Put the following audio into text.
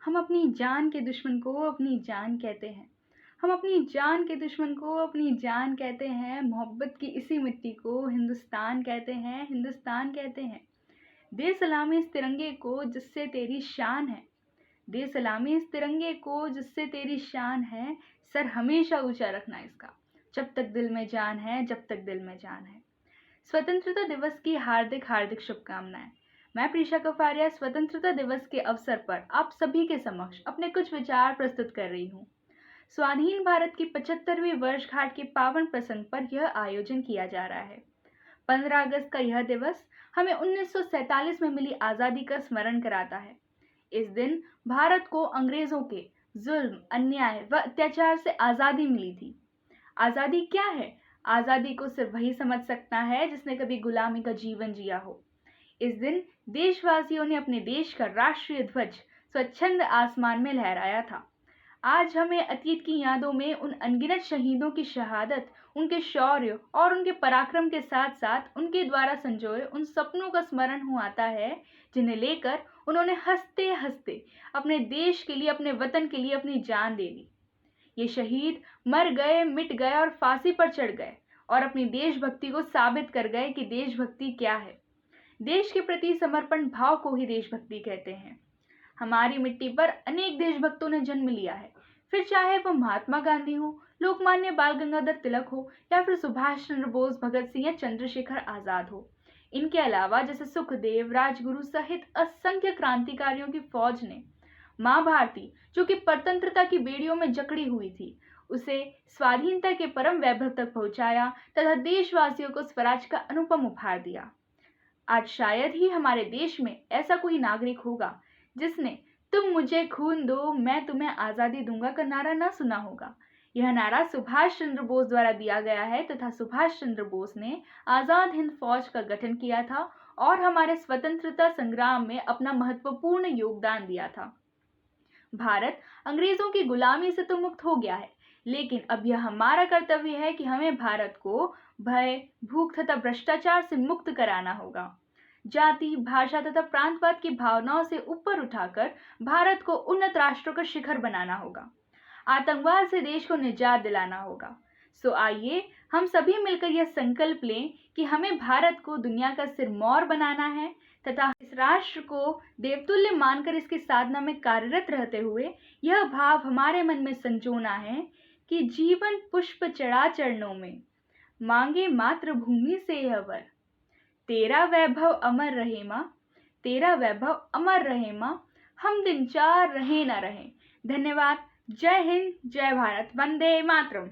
हम अपनी जान के दुश्मन को अपनी जान कहते हैं। हम अपनी जान के दुश्मन को अपनी जान कहते हैं। मोहब्बत की इसी मिट्टी को हिंदुस्तान कहते हैं, हिंदुस्तान कहते हैं। दे सलामी इस तिरंगे को जिससे तेरी शान है। दे सलामी इस तिरंगे को जिससे तेरी शान है। सर हमेशा ऊंचा रखना इसका, जब तक दिल में जान है, जब तक दिल में जान है। स्वतंत्रता दिवस की हार्दिक हार्दिक शुभकामनाएं। मैं प्रीशा कफारिया स्वतंत्रता दिवस के अवसर पर आप सभी के समक्ष अपने कुछ विचार प्रस्तुत कर रही हूँ। स्वाधीन भारत की 75वीं वर्षगांठ के पावन प्रसंग पर यह आयोजन किया जा रहा है। 15 अगस्त का यह दिवस हमें 1947 में मिली आज़ादी का स्मरण कराता है। इस दिन भारत को अंग्रेजों के जुल्म, अन्याय व अत्याचार से आज़ादी मिली थी। आज़ादी क्या है? आज़ादी को सिर्फ वही समझ सकता है जिसने कभी गुलामी का जीवन जिया हो। इस दिन देशवासियों ने अपने देश का राष्ट्रीय ध्वज स्वच्छंद आसमान में लहराया था। आज हमें अतीत की यादों में उन अनगिनत शहीदों की शहादत, उनके शौर्य और उनके पराक्रम के साथ साथ उनके द्वारा संजोए उन सपनों का स्मरण हो आता है जिन्हें लेकर उन्होंने हंसते हंसते अपने देश के लिए, अपने वतन के लिए अपनी जान दे दी। ये शहीद मर गए, मिट गए और फांसी पर चढ़ गए और अपनी देशभक्ति को साबित कर गए कि देशभक्ति क्या है। देश के प्रति समर्पण भाव को ही देशभक्ति कहते हैं। हमारी मिट्टी पर अनेक देशभक्तों ने जन्म लिया है, फिर चाहे वह महात्मा गांधी हो, लोकमान्य बाल गंगाधर तिलक हो या फिर सुभाष चंद्र बोस, भगत सिंह या चंद्रशेखर आजाद हो। इनके अलावा जैसे सुखदेव, राजगुरु सहित असंख्य क्रांतिकारियों की फौज ने माँ भारती, जो कि स्वतंत्रता की बेड़ियों में जकड़ी हुई थी, उसे स्वाधीनता के परम वैभव तक पहुंचाया तथा देशवासियों को स्वराज का अनुपम उपहार दिया। आज शायद ही हमारे देश में ऐसा कोई नागरिक होगा जिसने तुम मुझे खून दो मैं तुम्हें आजादी दूंगा का नारा न सुना होगा। यह नारा सुभाष चंद्र बोस द्वारा दिया गया है तथा सुभाष चंद्र बोस ने आजाद हिंद फौज का गठन किया था और हमारे स्वतंत्रता संग्राम में अपना महत्वपूर्ण योगदान दिया था। भारत अंग्रेजों की गुलामी से तो मुक्त हो गया है, लेकिन अब यह हमारा कर्तव्य है कि हमें भारत को भय, भूख तथा भ्रष्टाचार से मुक्त कराना होगा। जाति, भाषा तथा प्रांतवाद की भावनाओं से ऊपर उठाकर भारत को उन्नत राष्ट्रों का शिखर बनाना होगा। आतंकवाद से देश को निजात दिलाना होगा। सो आइए हम सभी मिलकर यह संकल्प लें कि हमें भारत को दुनिया का सिरमौर बनाना है तथा इस राष्ट्र को देवतुल्य मानकर इसकी साधना में कार्यरत रहते हुए यह भाव हमारे मन में संजोना है कि जीवन पुष्प चढ़ा चरणों में, मांगे मातृभूमि से यह वर। तेरा वैभव अमर रहे माँ, तेरा वैभव अमर रहे माँ, हम दिन चार रहे न रहे। धन्यवाद। जय हिंद, जय भारत, वंदे मातरम।